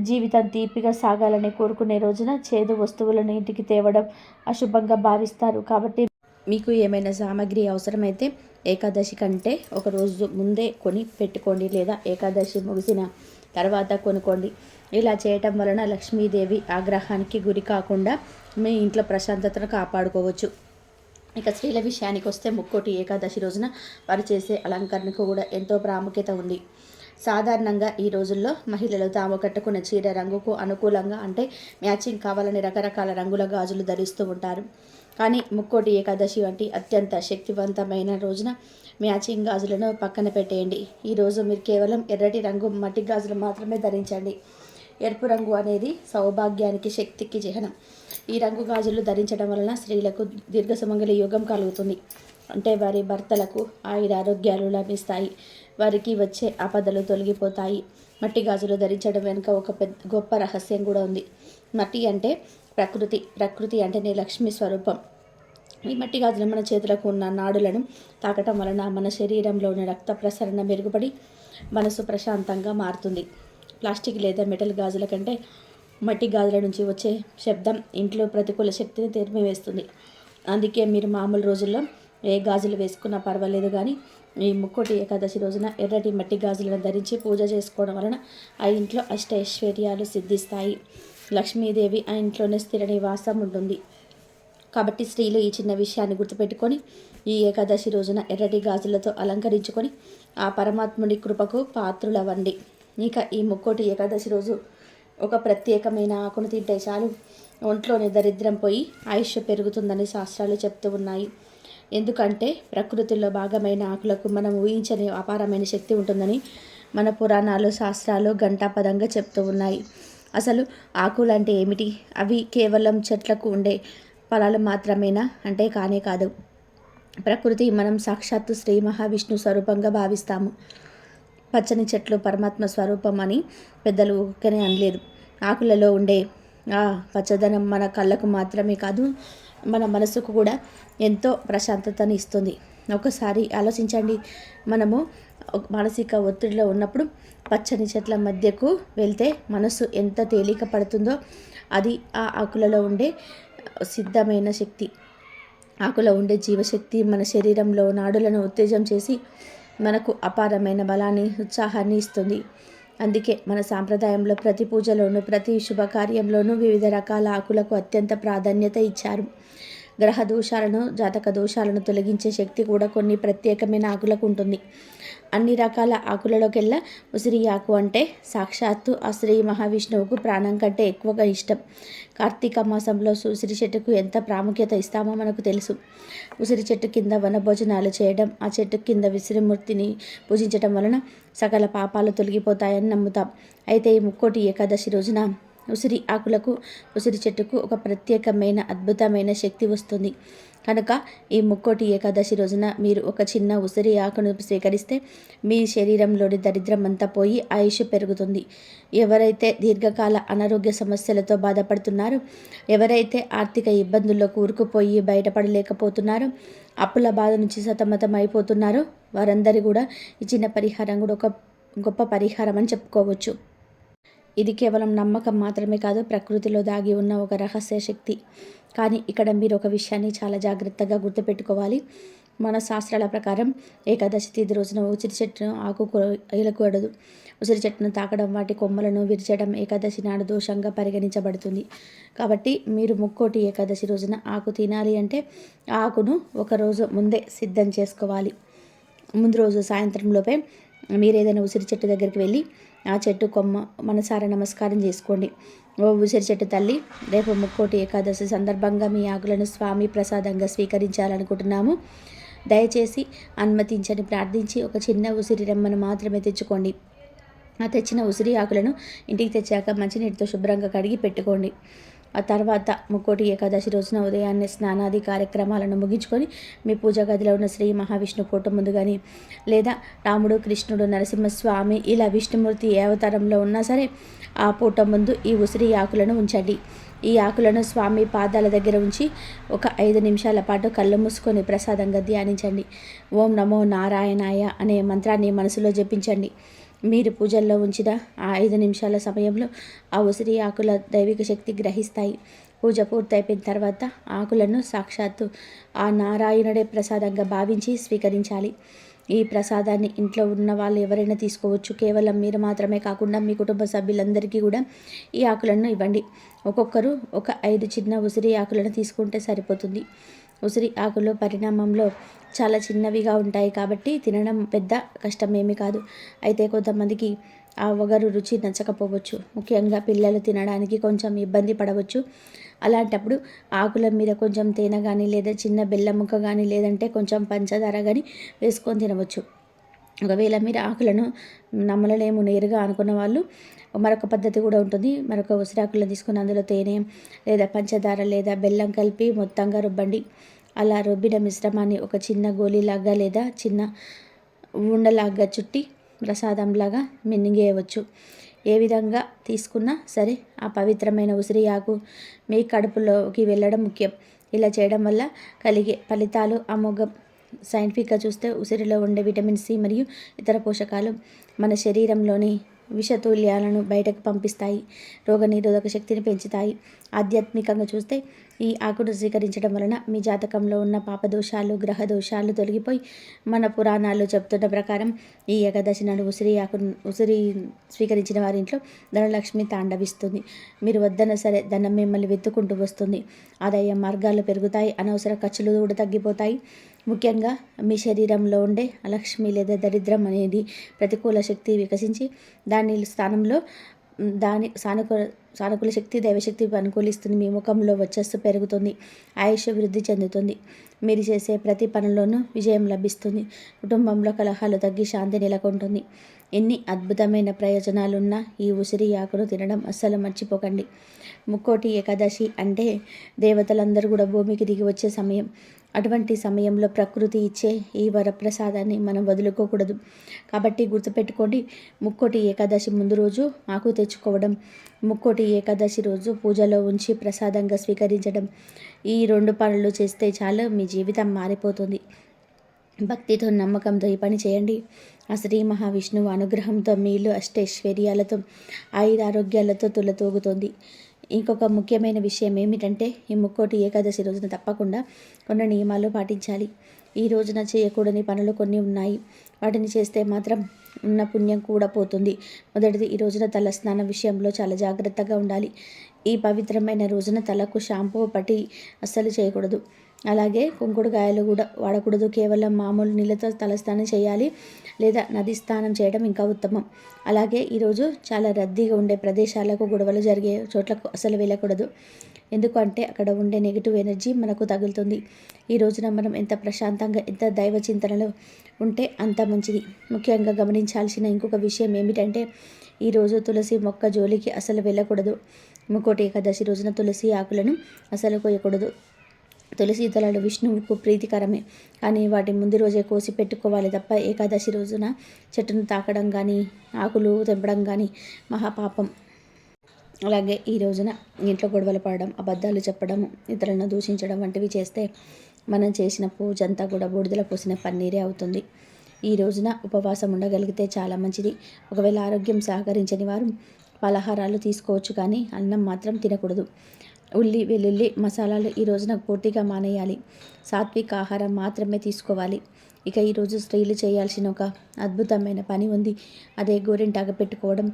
Speaker 1: జీవితం తీపిగా సాగాలని కోరుకునే రోజున చేదు వస్తువులను ఇంటికి తేవడం అశుభంగా భావిస్తారు. కాబట్టి మీకు ఏమైనా సామాగ్రి అవసరమైతే ఏకాదశి కంటే ఒక రోజు ముందే కొని పెట్టుకోండి, లేదా ఏకాదశి ముగిసిన తర్వాత కొనుక్కోండి. ఇలా చేయటం వలన లక్ష్మీదేవి ఆగ్రహానికి గురి కాకుండా మీ ఇంట్లో ప్రశాంతతను కాపాడుకోవచ్చు. ఇక స్త్రీల విషయానికి వస్తే ముక్కోటి ఏకాదశి రోజున వారు చేసే అలంకరణకు కూడా ఎంతో ప్రాముఖ్యత ఉంది. సాధారణంగా ఈ రోజుల్లో మహిళలు తాము కట్టుకున్న చీర రంగుకు అనుకూలంగా అంటే మ్యాచింగ్ కావాలని రకరకాల రంగుల గాజులు ధరిస్తూ ఉంటారు. కానీ ముక్కోటి ఏకాదశి వంటి అత్యంత శక్తివంతమైన రోజున మ్యాచింగ్ గాజులను పక్కన పెట్టేయండి. ఈరోజు మీరు కేవలం ఎర్రటి రంగు మట్టి గాజులు మాత్రమే ధరించండి. ఎరుపు రంగు అనేది సౌభాగ్యానికి, శక్తికి చిహ్నం. ఈ రంగు గాజులు ధరించడం వలన స్త్రీలకు దీర్ఘ సుమంగళి యోగం కలుగుతుంది. అంటే వారి భర్తలకు ఆయురారోగ్యాలు లభిస్తాయి, వారికి వచ్చే ఆపదలు తొలగిపోతాయి. మట్టి గాజులు ధరించడం వెనుక ఒక గొప్ప రహస్యం కూడా ఉంది. మట్టి అంటే ప్రకృతి అంటేనే లక్ష్మీ స్వరూపం. ఈ మట్టి గాజులు మన చేతులకు ఉన్న నాడులను తాకటం వలన మన శరీరంలోని రక్త ప్రసరణ మెరుగుపడి మనసు ప్రశాంతంగా మారుతుంది. ప్లాస్టిక్ లేదా మెటల్ గాజుల కంటే మట్టి గాజుల నుంచి వచ్చే శబ్దం ఇంట్లో ప్రతికూల శక్తిని తెరిమివేస్తుంది. అందుకే మీరు మామూలు రోజుల్లో ఏ గాజులు వేసుకున్నా పర్వాలేదు, కానీ ఈ ముక్కోటి ఏకాదశి రోజున ఎర్రటి మట్టి గాజులను ధరించి పూజ చేసుకోవడం వలన ఆ ఇంట్లో అష్టైశ్వర్యాలు సిద్ధిస్తాయి. లక్ష్మీదేవి ఆ ఇంట్లోనే స్థిర నివాసం ఉంటుంది. కాబట్టి స్త్రీలు ఈ చిన్న విషయాన్ని గుర్తుపెట్టుకొని ఈ ఏకాదశి రోజున ఎర్రటి గాజులతో అలంకరించుకొని ఆ పరమాత్ముడి కృపకు పాత్రులవ్వండి. ఇక ఈ ముక్కోటి ఏకాదశి రోజు ఒక ప్రత్యేకమైన ఆకును తింటే చాలు ఒంట్లోని దరిద్రం పోయి ఆయుష్ పెరుగుతుందని శాస్త్రాలు చెప్తూ ఉన్నాయి. ఎందుకంటే ప్రకృతిలో భాగమైన ఆకులకు మనం ఊహించని అపారమైన శక్తి ఉంటుందని మన పురాణాలు, శాస్త్రాలు ఘంటాపదంగా చెప్తూ ఉన్నాయి. అసలు ఆకులు అంటే ఏమిటి? అవి కేవలం చెట్లకు ఉండే ఫలాలు మాత్రమేనా అంటే కానే కాదు. ప్రకృతి మనం సాక్షాత్తు శ్రీ మహావిష్ణు స్వరూపంగా భావిస్తాము. పచ్చని చెట్లు పరమాత్మ స్వరూపం అని పెద్దలు ఊరికనే అనలేదు. ఆకులలో ఉండే ఆ పచ్చదనం మన కళ్ళకు మాత్రమే కాదు, మన మనసుకు కూడా ఎంతో ప్రశాంతతని ఇస్తుంది. ఒకసారి ఆలోచించండి, మనము మానసిక ఒత్తిడిలో ఉన్నప్పుడు పచ్చని చెట్ల మధ్యకు వెళ్తే మనసు ఎంత తేలిక పడుతుందో అది ఆ ఆకులలో ఉండే సిద్ధమైన శక్తి, ఆకులో ఉండే జీవశక్తి మన శరీరంలో నాడులను ఉత్తేజం చేసి మనకు అపారమైన బలాన్ని, ఉత్సాహాన్ని ఇస్తుంది. అందుకే మన సాంప్రదాయంలో ప్రతి పూజలోనూ, ప్రతి శుభకార్యంలోనూ వివిధ రకాల ఆకులకు అత్యంత ప్రాధాన్యత ఇచ్చారు. గ్రహ దోషాలను, జాతక దోషాలను తొలగించే శక్తి కూడా కొన్ని ప్రత్యేకమైన ఆకులకు ఉంటుంది. అన్ని రకాల ఆకులలోకెల్లా ఉసిరి ఆకు అంటే సాక్షాత్తు ఆ శ్రీ మహావిష్ణువుకు ప్రాణం కంటే ఎక్కువగా ఇష్టం. కార్తీక మాసంలో ఉసిరి చెట్టుకు ఎంత ప్రాముఖ్యత ఇస్తామో మనకు తెలుసు. ఉసిరి చెట్టు కింద వనభోజనాలు చేయడం, ఆ చెట్టు కింద విసిరిమూర్తిని పూజించడం వలన సకల పాపాలు తొలగిపోతాయని నమ్ముతాం. అయితే ఈ ముక్కోటి ఏకాదశి రోజున ఉసిరి ఆకులకు, ఉసిరి చెట్టుకు ఒక ప్రత్యేకమైన అద్భుతమైన శక్తి వస్తుంది. కనుక ఈ ముక్కోటి ఏకాదశి రోజున మీరు ఒక చిన్న ఉసిరి ఆకును స్వీకరిస్తే మీ శరీరంలోని దరిద్రం అంతా పోయి ఆయుష్ పెరుగుతుంది. ఎవరైతే దీర్ఘకాల అనారోగ్య సమస్యలతో బాధపడుతున్నారో, ఎవరైతే ఆర్థిక ఇబ్బందుల్లో కూరుకుపోయి బయటపడలేకపోతున్నారో, అప్పుల బాధ నుంచి సతమతం అయిపోతున్నారో వారందరూ కూడా ఈ చిన్న పరిహారం కూడా ఒక గొప్ప పరిహారం అని చెప్పుకోవచ్చు. ఇది కేవలం నమ్మకం మాత్రమే కాదు, ప్రకృతిలో దాగి ఉన్న ఒక రహస్య శక్తి. కానీ ఇక్కడ మీరు ఒక విషయాన్ని చాలా జాగ్రత్తగా గుర్తుపెట్టుకోవాలి. మన శాస్త్రాల ప్రకారం ఏకాదశి తిథి రోజున ఉసిరి చెట్టును ఆకు ఏలకూడదు. ఉసిరి చెట్టును తాకడం, వాటి కొమ్మలను విరిచడం ఏకాదశి నాడు దోషంగా పరిగణించబడుతుంది. కాబట్టి మీరు ముక్కోటి ఏకాదశి రోజున ఆకు తినాలి అంటే ఆకును ఒకరోజు ముందే సిద్ధం చేసుకోవాలి. ముందు రోజు సాయంత్రంలోపే మీరు ఏదైనా ఉసిరి చెట్టు దగ్గరికి వెళ్ళి ఆ చెట్టు కొమ్మ మనసారా నమస్కారం చేసుకోండి. ఓ ఉసిరి చెట్టు తల్లి, రేపు ముక్కోటి ఏకాదశి సందర్భంగా మీ ఆకులను స్వామి ప్రసాదంగా స్వీకరించాలనుకుంటున్నాము. దయచేసి అనుమతించని ప్రార్థించి ఒక చిన్న ఉసిరి రెమ్మను మాత్రమే తెచ్చుకోండి. ఆ తెచ్చిన ఉసిరి ఆకులను ఇంటికి తెచ్చాక మంచినీటితో శుభ్రంగా కడిగి పెట్టుకోండి. ఆ తర్వాత ముక్కోటి ఏకాదశి రోజున ఉదయాన్నే స్నానాది కార్యక్రమాలను ముగించుకొని మీ పూజా గదిలో ఉన్న శ్రీ మహావిష్ణు ఫోటో ముందు కానీ, లేదా రాముడు, కృష్ణుడు, నరసింహస్వామి ఇలా విష్ణుమూర్తి ఏ అవతారంలో ఉన్నా సరే ఆ ఫోటో ముందు ఈ ఉసిరి ఆకులను ఉంచండి. ఈ ఆకులను స్వామి పాదాల దగ్గర ఉంచి ఒక 5 నిమిషాల పాటు కళ్ళు మూసుకొని ప్రసాదంగా ధ్యానించండి. ఓం నమో నారాయణాయ అనే మంత్రాన్ని మనసులో జపించండి. మీరు పూజల్లో ఉంచిన ఆ 5 నిమిషాల సమయంలో ఆ ఉసిరి ఆకుల దైవిక శక్తి గ్రహిస్తాయి. పూజ పూర్తయిపోయిన తర్వాత ఆకులను సాక్షాత్తు ఆ నారాయణుడే ప్రసాదంగా భావించి స్వీకరించాలి. ఈ ప్రసాదాన్ని ఇంట్లో ఉన్న వాళ్ళు ఎవరైనా తీసుకోవచ్చు. కేవలం మీరు మాత్రమే కాకుండా మీ కుటుంబ సభ్యులందరికీ కూడా ఈ ఆకులను ఇవ్వండి. ఒక్కొక్కరు ఒక 5 చిన్న ఉసిరి ఆకులను తీసుకుంటే సరిపోతుంది. ఉసిరి ఆకులు పరిణామంలో చాలా చిన్నవిగా ఉంటాయి కాబట్టి తినడం పెద్ద కష్టమేమీ కాదు. అయితే కొంతమందికి ఆ వగరు రుచి నచ్చకపోవచ్చు. ముఖ్యంగా పిల్లలు తినడానికి కొంచెం ఇబ్బంది పడవచ్చు. అలాంటప్పుడు ఆకుల మీద కొంచెం తేనె కానీ, లేదా చిన్న బెల్లం ముక్క కానీ, లేదంటే కొంచెం పంచదార కానీ వేసుకొని తినవచ్చు. ఒకవేళ మీరు ఆకులను నమ్మలలేము నేరుగా అనుకున్న వాళ్ళు మరొక పద్ధతి కూడా ఉంటుంది. మరొక ఉసిరాకులను తీసుకుని అందులో తేనె లేదా పంచదార లేదా బెల్లం కలిపి మొత్తంగా రుబ్బండి. అలా రుబ్బిన మిశ్రమాన్ని ఒక చిన్న గోళీలాగా లేదా చిన్న ఉండలాగా చుట్టి ప్రసాదంలాగా మింగేయవచ్చు. ఏ విధంగా తీసుకున్నా సరే ఆ పవిత్రమైన ఉసిరి ఆకు మీ కడుపులోకి వెళ్ళడం ముఖ్యం. ఇలా చేయడం వల్ల కలిగే ఫలితాలు అమోఘం. సైంటిఫిక్గా చూస్తే ఉసిరిలో ఉండే విటమిన్ సి మరియు ఇతర పోషకాలు మన శరీరంలోని విషతుల్యాలను బయటకు పంపిస్తాయి, రోగనిరోధక శక్తిని పెంచుతాయి. ఆధ్యాత్మికంగా చూస్తే ఈ ఆకును స్వీకరించడం వలన మీ జాతకంలో ఉన్న పాపదోషాలు, గ్రహ దోషాలు తొలగిపోయి మన పురాణాలు చెబుతున్న ప్రకారం ఈ ఏకాదశి నాడు ఉసిరి స్వీకరించిన వారి ఇంట్లో ధనలక్ష్మి తాండవిస్తుంది. మీరు వద్దన సరే ధనం మిమ్మల్ని వెతుక్కుంటూ వస్తుంది. ఆదాయ మార్గాలు పెరుగుతాయి, అనవసర ఖర్చులు కూడా తగ్గిపోతాయి. ముఖ్యంగా మీ శరీరంలో ఉండే అలక్ష్మి లేదా దరిద్రం అనేది ప్రతికూల శక్తి వికసించి దాని స్థానంలో సానుకూల శక్తి, దైవశక్తి అనుకూలిస్తుంది. మీ ముఖంలో వచ్చస్సు పెరుగుతుంది, ఆయుష్ వృద్ధి చెందుతుంది. మీరు చేసే ప్రతి పనిలోనూ విజయం లభిస్తుంది. కుటుంబంలో కలహాలు తగ్గి శాంతి నెలకొంటుంది. ఎన్ని అద్భుతమైన ప్రయోజనాలున్న ఈ ఉసిరి ఆకును తినడం అస్సలు మర్చిపోకండి. ముక్కోటి ఏకాదశి అంటే దేవతలందరూ కూడా భూమికి దిగి వచ్చే సమయం. అటువంటి సమయంలో ప్రకృతి ఇచ్చే ఈ వరప్రసాదాన్ని మనం వదులుకోకూడదు. కాబట్టి గుర్తుపెట్టుకోండి, ముక్కోటి ఏకాదశి ముందు రోజు ఆకు తెచ్చుకోవడం, ముక్కోటి ఏకాదశి రోజు పూజలో ఉంచి ప్రసాదంగా స్వీకరించడం, ఈ 2 పనులు చేస్తే చాలు మీ జీవితం మారిపోతుంది. భక్తితో, నమ్మకంతో ఈ పని చేయండి. ఆ శ్రీ మహావిష్ణువు అనుగ్రహంతో మీ ఇల్లు అష్టైశ్వర్యాలతో, ఆయురారోగ్యాలతో తులతూగుతుంది. ఇంకొక ముఖ్యమైన విషయం ఏమిటంటే ఈ ముక్కోటి ఏకాదశి రోజున తప్పకుండా కొన్ని నియమాలు పాటించాలి. ఈ రోజున చేయకూడని పనులు కొన్ని ఉన్నాయి. వాటిని చేస్తే మాత్రం ఉన్న పుణ్యం కూడా పోతుంది. మొదటిది, ఈ రోజున తల స్నానం విషయంలో చాలా జాగ్రత్తగా ఉండాలి. ఈ పవిత్రమైన రోజున తలకు షాంపూ పట్టి అస్సలు చేయకూడదు. అలాగే కుంకుడుకాయలు కూడా వాడకూడదు. కేవలం మామూలు నీళ్ళతో తలస్నానం చేయాలి, లేదా నది స్నానం చేయడం ఇంకా ఉత్తమం. అలాగే ఈరోజు చాలా రద్దీగా ఉండే ప్రదేశాలకు, గొడవలు జరిగే చోట్లకు అసలు వెళ్ళకూడదు. ఎందుకంటే అక్కడ ఉండే నెగిటివ్ ఎనర్జీ మనకు తగులుతుంది. ఈ రోజున మనం ఎంత ప్రశాంతంగా, ఎంత దైవ చింతనలో ఉంటే అంత మంచిది. ముఖ్యంగా గమనించాల్సిన ఇంకొక విషయం ఏమిటంటే ఈరోజు తులసి మొక్క జోలికి అసలు వెళ్ళకూడదు. ముక్కోటి ఏకాదశి రోజున తులసి ఆకులను అసలు కోయకూడదు. తులసి దళాలు విష్ణువుకు ప్రీతికరమే, కానీ వాటి ముందు రోజే కోసి పెట్టుకోవాలి తప్ప ఏకాదశి రోజున చెట్టును తాకడం కానీ, ఆకులు తెంపడం కానీ మహాపాపం. అలాగే ఈ రోజున ఇంట్లో గొడవలు పడడం, అబద్ధాలు చెప్పడం, ఇతరులను దూషించడం వంటివి చేస్తే మనం చేసిన పూజ అంతా కూడా బూడిదల పోసిన పన్నీరే అవుతుంది. ఈ రోజున ఉపవాసం ఉండగలిగితే చాలా మంచిది. ఒకవేళ ఆరోగ్యం సహకరించని వారు పలహారాలు తీసుకోవచ్చు, కానీ అన్నం మాత్రం తినకూడదు. ఉల్లి, వెల్లుల్లి, మసాలాలు ఈ రోజున పూర్తిగా మానేయాలి. సాత్విక ఆహారం మాత్రమే తీసుకోవాలి. ఇక ఈరోజు స్త్రీలు చేయాల్సిన ఒక అద్భుతమైన పని ఉంది. అదే గోరింటాకు పెట్టుకోవడం.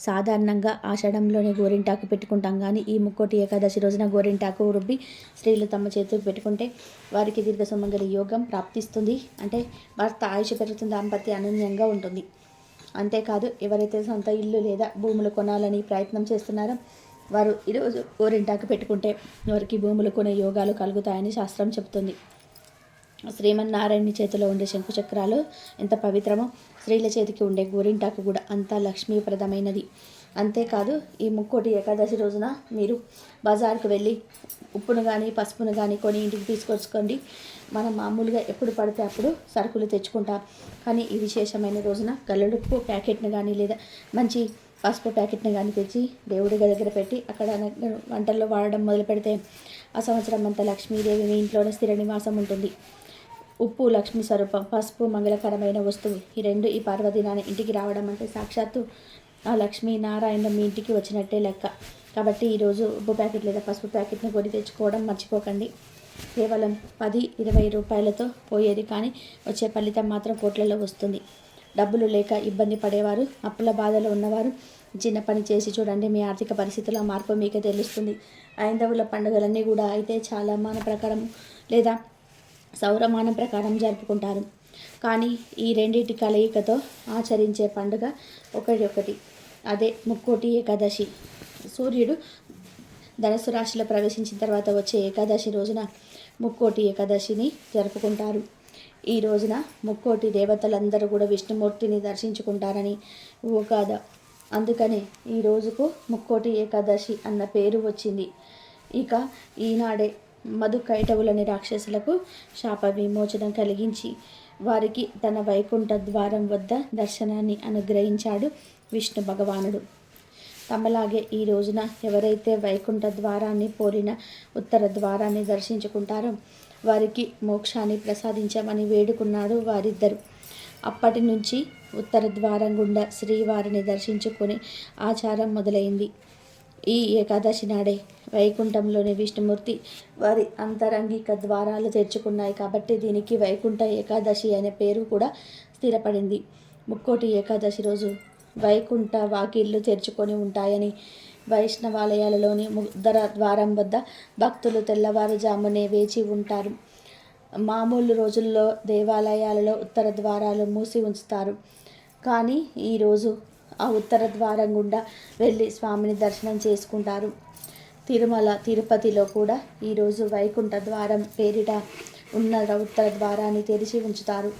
Speaker 1: సాధారణంగా ఆషాఢంలోనే గోరింటాకు పెట్టుకుంటాం, కానీ ఈ ముక్కోటి ఏకాదశి రోజున గోరింటాకు రుబ్బి స్త్రీలు తమ చేతులకు పెట్టుకుంటే వారికి దీర్ఘ సుమంగళి యోగం ప్రాప్తిస్తుంది. అంటే భర్త ఆయుష్ పెరుగుతుంది, దాంపత్య అనన్యంగా ఉంటుంది. అంతేకాదు, ఎవరైతే సొంత ఇల్లు లేదా భూములు కొనాలని ప్రయత్నం చేస్తున్నారో వారు ఈరోజు గోరింటాకు పెట్టుకుంటే వారికి భూములు కొనే యోగాలు కలుగుతాయని శాస్త్రం చెబుతుంది. శ్రీమన్నారాయణుని చేతిలో ఉండే శంకుచక్రాలు ఎంత పవిత్రమో స్త్రీల చేతికి ఉండే గోరింటాకు కూడా అంత లక్ష్మీప్రదమైనది. అంతేకాదు ఈ ముక్కోటి ఏకాదశి రోజున మీరు బజార్కు వెళ్ళి ఉప్పును కానీ పసుపును కానీ కొని ఇంటికి తీసుకొచ్చుకోండి. మనం మామూలుగా ఎప్పుడు పడితే అప్పుడు సరుకులు తెచ్చుకుంటాం. కానీ ఈ విశేషమైన రోజున గల్లుడుప్పు ప్యాకెట్ని కానీ లేదా మంచి పసుపు ప్యాకెట్ని కానీ తెచ్చి దేవుడి దగ్గర పెట్టి అక్కడ వంటల్లో వాడడం మొదలు పెడితే ఆ సంవత్సరం అంతా లక్ష్మీదేవి మీ ఇంట్లోనే స్థిర నివాసం ఉంటుంది. ఉప్పు లక్ష్మీ స్వరూపం, పసుపు మంగళకరమైన వస్తువు. ఈ రెండు ఈ పర్వదినాన్ని ఇంటికి రావడం అంటే సాక్షాత్తు ఆ లక్ష్మీనారాయణ మీ ఇంటికి వచ్చినట్టే లెక్క. కాబట్టి ఈరోజు ఉప్పు ప్యాకెట్ లేదా పసుపు ప్యాకెట్ని కొని తెచ్చుకోవడం మర్చిపోకండి. కేవలం 10-20 రూపాయలతో పోయేది, కానీ వచ్చే ఫలితం మాత్రం కోట్లలో వస్తుంది. డబ్బులు లేక ఇబ్బంది పడేవారు, అప్పుల బాధలు ఉన్నవారు చిన్న పని చేసి చూడండి. మీ ఆర్థిక పరిస్థితుల మార్పు మీకే తెలుస్తుంది. ఐందవుల పండుగలన్నీ కూడా అయితే చాలా మాన ప్రకారం లేదా సౌరమానం ప్రకారం జరుపుకుంటారు. కానీ ఈ రెండింటి కలయికతో ఆచరించే పండుగ ఒకటి. అదే ముక్కోటి ఏకాదశి. సూర్యుడు ధనుసు రాశిలో ప్రవేశించిన తర్వాత వచ్చే ఏకాదశి రోజున ముక్కోటి ఏకాదశిని జరుపుకుంటారు. ఈ రోజున ముక్కోటి దేవతలందరూ కూడా విష్ణుమూర్తిని దర్శించుకుంటారని ఓ గాథ. అందుకనే ఈ రోజుకు ముక్కోటి ఏకాదశి అన్న పేరు వచ్చింది. ఇక ఈనాడే మధు కైటవులని రాక్షసులకు శాప విమోచనం కలిగించి వారికి తన వైకుంఠ ద్వారం వద్ద దర్శనాన్ని అనుగ్రహించాడు విష్ణు భగవానుడు. తమలాగే ఈ రోజున ఎవరైతే వైకుంఠ ద్వారాన్ని పోలిన ఉత్తర ద్వారాన్ని దర్శించుకుంటారో వారికి మోక్షాన్ని ప్రసాదించమని వేడుకున్నాడు వారిద్దరు. అప్పటి నుంచి ఉత్తర ద్వారం గుండా శ్రీవారిని దర్శించుకునే ఆచారం మొదలైంది. ఈ ఏకాదశి నాడే వైకుంఠంలోని విష్ణుమూర్తి వారి అంతరంగిక ద్వారాలు తెరుచుకున్నాయి. కాబట్టి దీనికి వైకుంఠ ఏకాదశి అనే పేరు కూడా స్థిరపడింది. ముక్కోటి ఏకాదశి రోజు వైకుంఠ వాకిళ్ళు తెరుచుకొని ఉంటాయని వైష్ణవాలయాలలోని ఉత్తర ద్వారం వద్ద భక్తులు తెల్లవారుజామునే వేచి ఉంటారు. మామూలు రోజుల్లో దేవాలయాలలో ఉత్తర ద్వారాలు మూసి ఉంచుతారు. కానీ ఈరోజు ఆ ఉత్తర ద్వారం గుండా వెళ్ళి స్వామిని దర్శనం చేసుకుంటారు. తిరుమల తిరుపతిలో కూడా ఈరోజు వైకుంఠ ద్వారం పేరిట ఉన్న ఉత్తర ద్వారాన్ని తెరిచి ఉంచుతారు.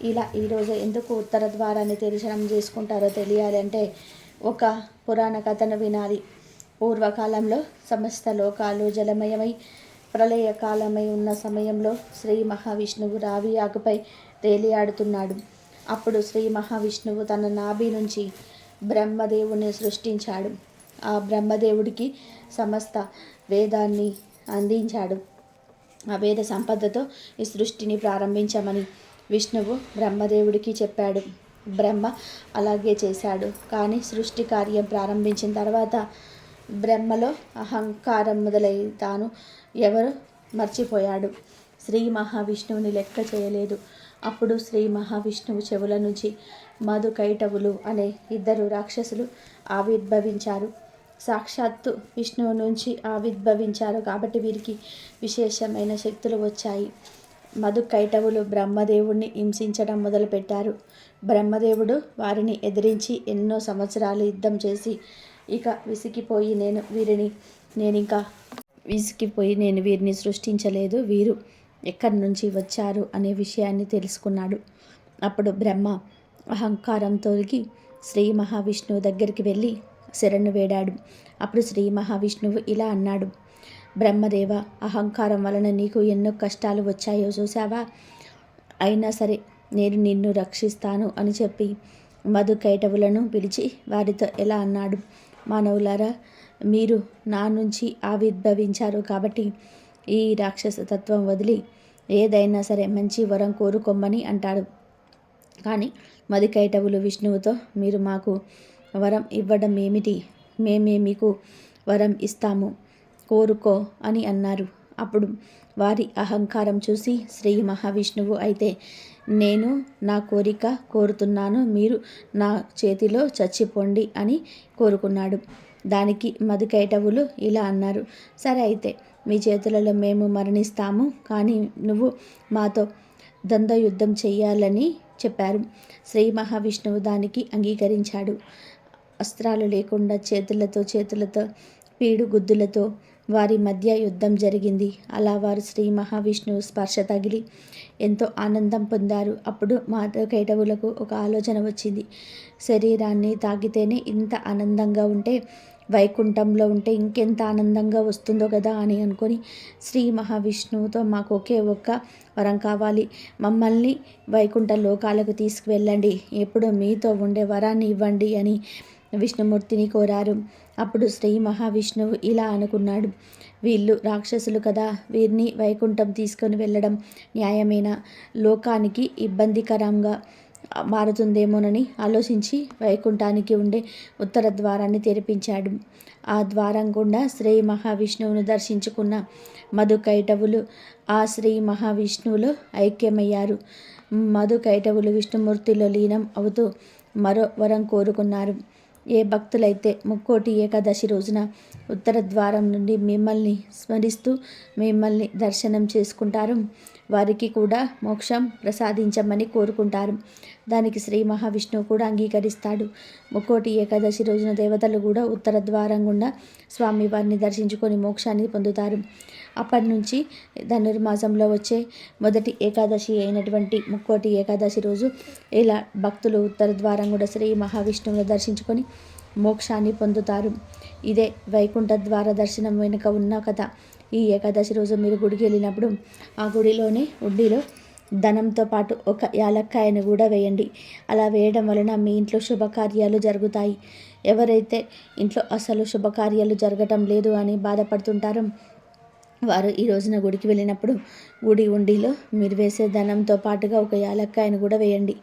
Speaker 1: ఇలా ఈరోజు ఎందుకు ఉత్తర ద్వారాన్ని దర్శనం చేసుకుంటారో తెలియాలంటే ఒక పురాణ కథను వినాలి. పూర్వకాలంలో సమస్త లోకాలు జలమయమై ప్రళయకాలమై ఉన్న సమయంలో శ్రీ మహావిష్ణువు రావి ఆకుపై తేలియాడుతున్నాడు. అప్పుడు శ్రీ మహావిష్ణువు తన నాభి నుంచి బ్రహ్మదేవుని సృష్టించాడు. ఆ బ్రహ్మదేవుడికి సమస్త వేదాన్ని అందించాడు. ఆ వేద సంపదతో ఈ సృష్టిని ప్రారంభించమని విష్ణువు బ్రహ్మదేవుడికి చెప్పాడు. బ్రహ్మ అలాగే చేశాడు. కానీ సృష్టి కార్యం ప్రారంభించిన తర్వాత బ్రహ్మలో అహంకారం మొదలై తాను ఎవరు మర్చిపోయాడు. శ్రీ మహావిష్ణువుని లెక్క చేయలేదు. అప్పుడు శ్రీ మహావిష్ణువు చెవుల నుంచి మధు కైటవులు అనే 2 రాక్షసులు ఆవిర్భవించారు. సాక్షాత్తు విష్ణువు నుంచి ఆవిర్భవించారు కాబట్టి వీరికి విశేషమైన శక్తులు వచ్చాయి. మధు కైటవులు బ్రహ్మదేవుడిని హింసించడం మొదలుపెట్టారు. బ్రహ్మదేవుడు వారిని ఎదిరించి ఎన్నో సంవత్సరాలు యుద్ధం చేసి ఇక విసిగిపోయి నేను వీరిని సృష్టించలేదు, వీరు ఎక్కడి నుంచి వచ్చారు అనే విషయాన్ని తెలుసుకున్నాడు. అప్పుడు బ్రహ్మ అహంకారం తొలగి శ్రీ మహావిష్ణువు దగ్గరికి వెళ్ళి శరణు వేడాడు. అప్పుడు శ్రీ మహావిష్ణువు ఇలా అన్నాడు: బ్రహ్మదేవ, అహంకారం వలన నీకు ఎన్నో కష్టాలు వచ్చాయో చూసావా? అయినా సరే నేను నిన్ను రక్షిస్తాను అని చెప్పి మధు కైటవులను పిలిచి వారితో ఎలా అన్నాడు: మానవులారా, మీరు నా నుంచి ఆవిర్భవించారు కాబట్టి ఈ రాక్షస తత్వం వదిలి ఏదైనా సరే మంచి వరం కోరుకోమని అంటాడు. కానీ మధు కైటవులు విష్ణువుతో, మీరు మాకు వరం ఇవ్వడం ఏమిటి? మేమే మీకు వరం ఇస్తాము, కోరుకో అని అన్నారు. అప్పుడు వారి అహంకారం చూసి శ్రీ మహావిష్ణువు, అయితే నేను నా కోరిక కోరుతున్నాను, మీరు నా చేతిలో చచ్చిపోండి అని కోరుకున్నాడు. దానికి మధు కైటవులు ఇలా అన్నారు: సరే, అయితే మీ చేతులలో మేము మరణిస్తాము, కానీ నువ్వు మాతో ద్వంద్వ యుద్ధం చెయ్యాలని చెప్పారు. శ్రీ మహావిష్ణువు దానికి అంగీకరించాడు. అస్త్రాలు లేకుండా చేతులతో పీడుగుద్దులతో వారి మధ్య యుద్ధం జరిగింది. అలా వారు శ్రీ మహావిష్ణువు స్పర్శ తగిలి ఎంతో ఆనందం పొందారు. అప్పుడు మాధవకేటవులకు ఒక ఆలోచన వచ్చింది. శరీరాన్ని తాకితేనే ఇంత ఆనందంగా ఉంటే వైకుంఠంలో ఉంటే ఇంకెంత ఆనందంగా వస్తుందో కదా అని అనుకొని శ్రీ మహావిష్ణువుతో మాకు ఒకే ఒక్క వరం కావాలి, మమ్మల్ని వైకుంఠ లోకాలకు తీసుకువెళ్ళండి, ఎప్పుడు మీతో ఉండే వరాన్ని ఇవ్వండి అని విష్ణుమూర్తిని కోరారు. అప్పుడు శ్రీ మహావిష్ణువు ఇలా అనుకున్నాడు, వీళ్ళు రాక్షసులు కదా, వీరిని వైకుంఠం తీసుకొని వెళ్ళడం న్యాయమేనా, లోకానికి ఇబ్బందికరంగా మారుతుందేమోనని ఆలోచించి వైకుంఠానికి ఉండే ఉత్తర ద్వారాన్ని తెరిపించాడు. ఆ ద్వారం గుండా శ్రీ మహావిష్ణువును దర్శించుకున్న మధుకైటవులు ఆ శ్రీ మహావిష్ణువులో ఐక్యమయ్యారు. మధుకైటవులు విష్ణుమూర్తిలో లీనం అవుతూ మరో వరం కోరుకున్నారు. ఏ భక్తులైతే ముక్కోటి ఏకాదశి రోజున ఉత్తర ద్వారం నుండి మిమ్మల్ని స్మరిస్తూ మిమ్మల్ని దర్శనం చేసుకుంటారో వారికి కూడా మోక్షం ప్రసాదించమని కోరుకుంటారు. దానికి శ్రీ మహావిష్ణువు కూడా అంగీకరిస్తాడు. ముక్కోటి ఏకాదశి రోజున దేవతలు కూడా ఉత్తర ద్వారం గుండా స్వామివారిని దర్శించుకొని మోక్షాన్ని పొందుతారు. అప్పటి నుంచి ధనుర్మాసంలో వచ్చే మొదటి ఏకాదశి అయినటువంటి ముక్కోటి ఏకాదశి రోజు ఇలా భక్తులు ఉత్తర ద్వారం కూడా శ్రీ మహావిష్ణువుని దర్శించుకొని మోక్షాన్ని పొందుతారు. ఇదే వైకుంఠ ద్వార దర్శనం వెనుక ఉన్న కథ. ఈ ఏకాదశి రోజు మీరు గుడికి వెళ్ళినప్పుడు ఆ గుడిలోనే ఉండిలో ధనంతో పాటు ఒక యాలక్కాయను కూడా వేయండి. అలా వేయడం వలన మీ ఇంట్లో శుభకార్యాలు జరుగుతాయి. ఎవరైతే ఇంట్లో అసలు శుభకార్యాలు జరగటం లేదు అని బాధపడుతుంటారో వారు ఈ రోజున గుడికి వెళ్ళినప్పుడు గుడి ఉండిలో మీరు వేసే ధనంతో పాటుగా ఒక యాలక్కాయను కూడా వేయండి.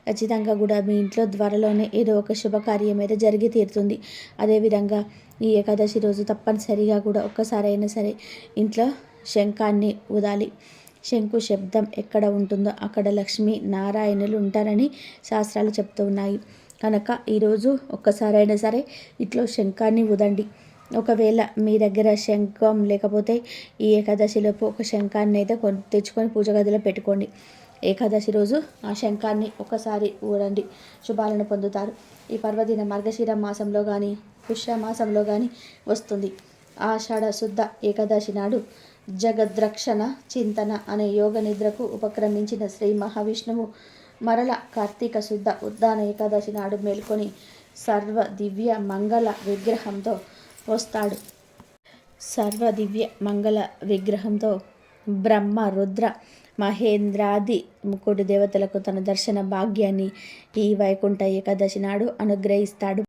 Speaker 1: ఖచ్చితంగా కూడా మీ ఇంట్లో త్వరలోనే ఏదో ఒక శుభకార్యం అయితే జరిగి తీరుతుంది. అదేవిధంగా ఈ ఏకాదశి రోజు తప్పనిసరిగా కూడా ఒక్కసారైనా సరే ఇంట్లో శంఖాన్ని ఊదాలి. శంకు శబ్దం ఎక్కడ ఉంటుందో అక్కడ లక్ష్మీ నారాయణులు ఉంటారని శాస్త్రాలు చెప్తూ ఉన్నాయి. కనుక ఈరోజు ఒక్కసారైనా సరే ఇంట్లో శంఖాన్ని ఊదండి. ఒకవేళ మీ దగ్గర శంఖం లేకపోతే ఈ ఏకాదశిలోపు ఒక శంఖాన్ని అయితే తెచ్చుకొని పూజ గదిలో పెట్టుకోండి. ఏకాదశి రోజు ఆ శంఖాన్ని ఒకసారి ఊరండి, శుభాలను పొందుతారు. ఈ పర్వదిన మార్గశిర మాసంలో కానీ పుష్య మాసంలో కానీ వస్తుంది. ఆషాఢ శుద్ధ ఏకాదశి నాడు జగద్రక్షణ చింతన అనే యోగ నిద్రకు ఉపక్రమించిన శ్రీ మహావిష్ణువు మరల కార్తీక శుద్ధ ఉద్దాన ఏకాదశి నాడు మేల్కొని సర్వ దివ్య మంగళ విగ్రహంతో వస్తాడు. సర్వ దివ్య మంగళ విగ్రహంతో బ్రహ్మ రుద్ర మహేంద్రాది ముక్కోటి దేవతలకు తన దర్శన భాగ్యాన్ని ఈ వైకుంఠ ఏకాదశి నాడు అనుగ్రహిస్తాడు.